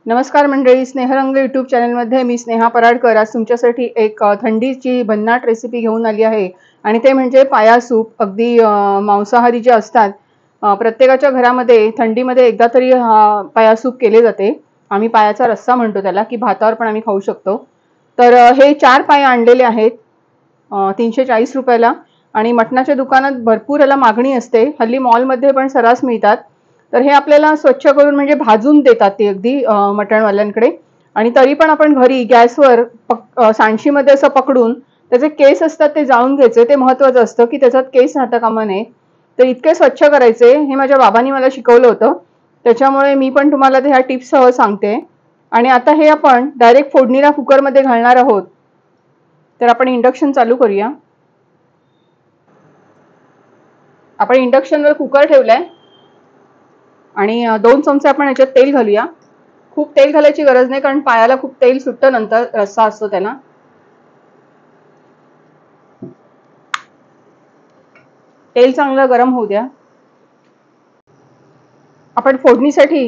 नमस्कार मंडळी, स्नेहरंग यूट्यूब चॅनलमध्ये मी स्नेहा पराडकर आज तुमच्यासाठी एक थंडीची भन्नाट रेसिपी घेऊन आली आहे आणि ते म्हणजे पाया सूप. अगदी मांसाहारी जे असतात प्रत्येकाच्या घरामध्ये थंडीमध्ये एकदा तरी पाया सूप केले जाते. आम्ही पायाचा रस्सा म्हणतो त्याला, की भातावर पण आम्ही खाऊ शकतो. तर हे 4 पाय आणलेले आहेत 340 रुपयाला आणि मटणाच्या दुकानात भरपूर याला मागणी असते. हल्ली मॉलमध्ये पण सर्रास मिळतात. तर हे आपल्याला स्वच्छ करून म्हणजे भाजून देतात ते अगदी मटणवाल्यांकडे. आणि तरी पण आपण घरी गॅसवर सांडशीमध्ये असं पकडून त्याचे केस असतात ते जाळून घ्यायचे. ते महत्त्वाचं असतं की त्याच्यात केस राहता कामा नये. तर इतके स्वच्छ करायचे. हे माझ्या बाबांनी मला शिकवलं होतं, त्याच्यामुळे मी पण तुम्हाला ह्या टिप्ससह सांगते. आणि आता हे आपण डायरेक्ट फोडणीला कुकरमध्ये घालणार आहोत. तर आपण इंडक्शन चालू करूया. आपण इंडक्शनवर कुकर ठेवलाय आणि 2 चमचे आपण याच्यात तेल घालूया. खूप तेल घालायची गरज नाही, कारण पायाला खूप तेल सुटतं नंतर रस्सा असतो त्याला. तेल चांगलं गरम होऊ द्या. आपण फोडणीसाठी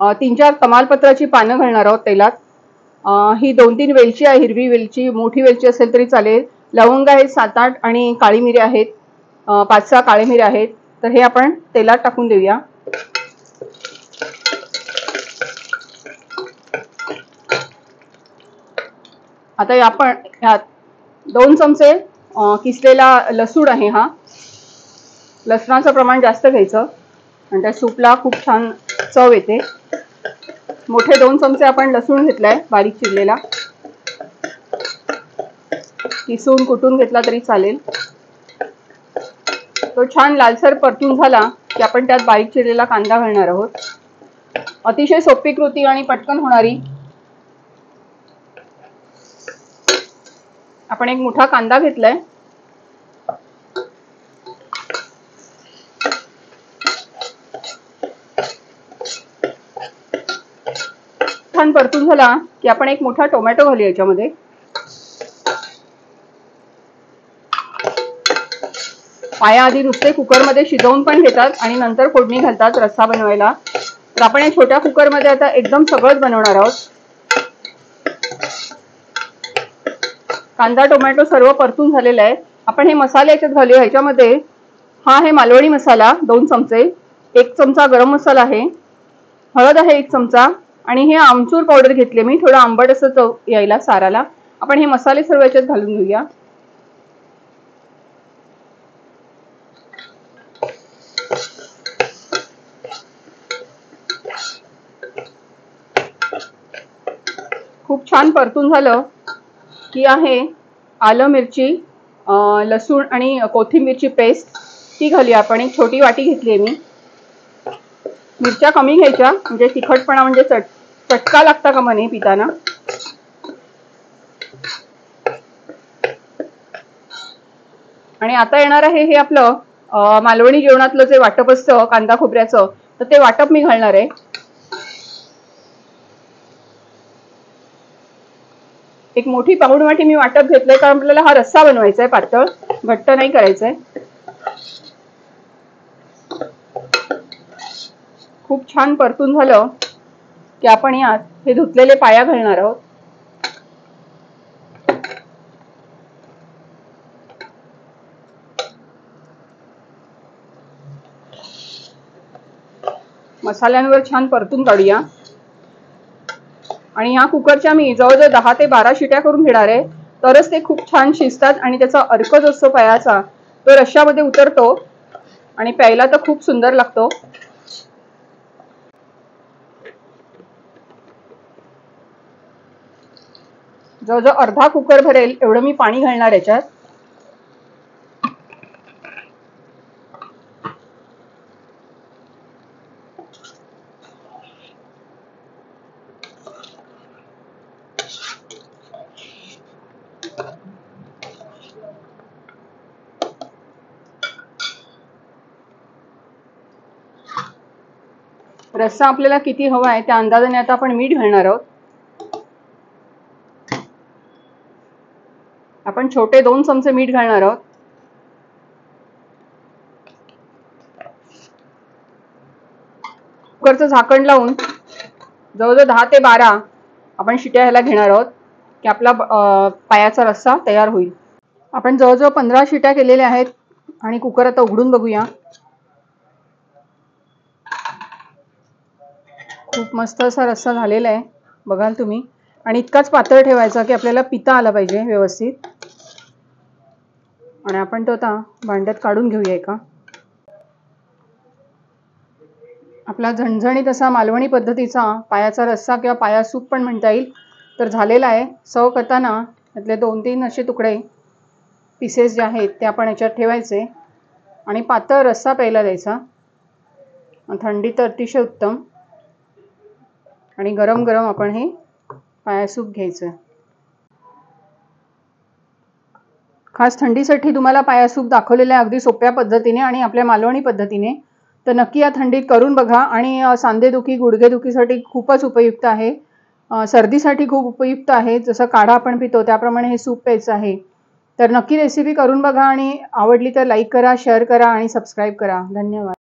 3-4 तमालपत्राची पानं घालणार आहोत तेलात. ही 2-3 वेलची आहे, हिरवी वेलची, मोठी वेलची असेल तरी चालेल. लवंग आहेत 7-8 आणि काळी मिरी आहेत 5-6 काळे मिरी आहेत. तर हे आपण तेलात टाकून देऊया. आता आपण ह्यात 2 चमचे किसलेला लसूण आहे. हा लसणाचं प्रमाण जास्त घ्यायचं आणि त्या सूपला खूप छान चव येते. मोठे 2 चमचे आपण लसूण घेतलाय बारीक चिरलेला, किसून कुटून घेतला तरी चालेल. तो छान लालसर परतून झाला की आपण त्यात बारीक चिरलेला कांदा घालणार आहोत. अतिशय सोपी कृती आणि पटकन होणारी. आपण एक मोठा कांदा घेतलाय. छान परतून झाला की आपण एक मोठा टोमॅटो घालूया याच्यामध्ये. पाया आधी नुसते कुकरमध्ये शिजवून पण घेतात आणि नंतर फोडणी घालतात रस्सा बनवायला. तर आपण या छोट्या कुकरमध्ये आता एकदम सगळंच बनवणार आहोत. कांदा टोमॅटो सर्व परतून झालेला आहे. आपण हे मसाले याच्यात घालूया. ह्याच्यामध्ये हा आहे मालवणी मसाला 2 चमचे, 1 चमचा गरम मसाला आहे, हळद आहे 1 चमचा आणि हे आमचूर पावडर घेतली मी, थोडं आंबट असं चव यायला साराला. आपण हे मसाले सर्व याच्यात घालून घेऊया. खूप छान परतून झालं की आहे आलं मिरची लसूण आणि कोथिंबीरची पेस्ट ती घालूया आपण. एक छोटी वाटी घेतली आहे मी. मिरच्या कमी घ्यायच्या म्हणजे तिखटपणा म्हणजे चटका लागता कामा नये पिताना. आणि आता येणार आहे हे आपलं मालवणी जेवणातलं जे वाटप असतं कांदा खोबऱ्याचं, तर ते वाटप मी घालणार आहे. एक मोठी पाऊण वाटी मी वाटप घेतलंय, कारण आपल्याला हा रस्सा बनवायचा आहे, पातळ घट्ट नाही करायचंय. खूप छान परतून झालं की आपण यात हे धुतलेले पाया घालणार आहोत. मसाल्यांवर छान परतून काढूया. आणि ह्या कुकरच्या मी जवळजवळ 10 ते 12 शिट्या करून घेणार आहे, तरच ते खूप छान शिजतात आणि त्याचा अर्क जो असतो पायाचा तो रश्श्यामध्ये उतरतो आणि प्यायला तर खूप सुंदर लागतो. जवळजवळ अर्धा कुकर भरेल एवढं मी पाणी घालणार याच्यात. रस्सा आपल्याला किती हवा आहे त्या अंदाजाने आता आपण मीठ घालणार आहोत. आपण छोटे 2 चमचे मीठ घालणार आहोत. कुकरचं झाकण लावून जवळजवळ 10 ते 12 आपण शिट्या ह्याला घेणार आहोत की आपला पायाचा रस्सा तयार होईल. आपण जवळजवळ 15 शिट्या केलेल्या आहेत आणि कुकर आता उघडून बघूया. खूप मस्त असा रस्सा झालेला आहे, बघाल तुम्ही. आणि इतकाच पातळ ठेवायचा की आपल्याला पिता आला पाहिजे व्यवस्थित. आणि आपण तो आता भांड्यात काढून घेऊया एका. आपला झणझणीत असा मालवणी पद्धतीचा पायाचा रस्सा किंवा पाया सूप पण म्हणता येईल तर झालेला आहे. सर्व करताना त्यातले 2-3 असे तुकडे पीसेस जे आहेत ते आपण याच्यात ठेवायचे आणि पातळ रस्सा प्यायला द्यायचा. थंडी तर अतिशय उत्तम. आणि गरम गरम आपण हे पाया सूप घ्यायचं. खास थंडीसाठी तुम्हाला पाया सूप दाखवलेलं आहे अगदी सोप्या पद्धतीने आणि आपल्या मालवणी पद्धतीने. तर नक्की या थंडीत करून बघा. आणि सांधेदुखी गुडघेदुखीसाठी खूपच उपयुक्त आहे. सर्दीसाठी खूप उपयुक्त आहे. जसं काढा आपण पितो त्याप्रमाणे हे सूप प्यायचं आहे. तर नक्की रेसिपी करून बघा आणि आवडली तर लाईक करा, शेअर करा आणि सबस्क्राईब करा. धन्यवाद.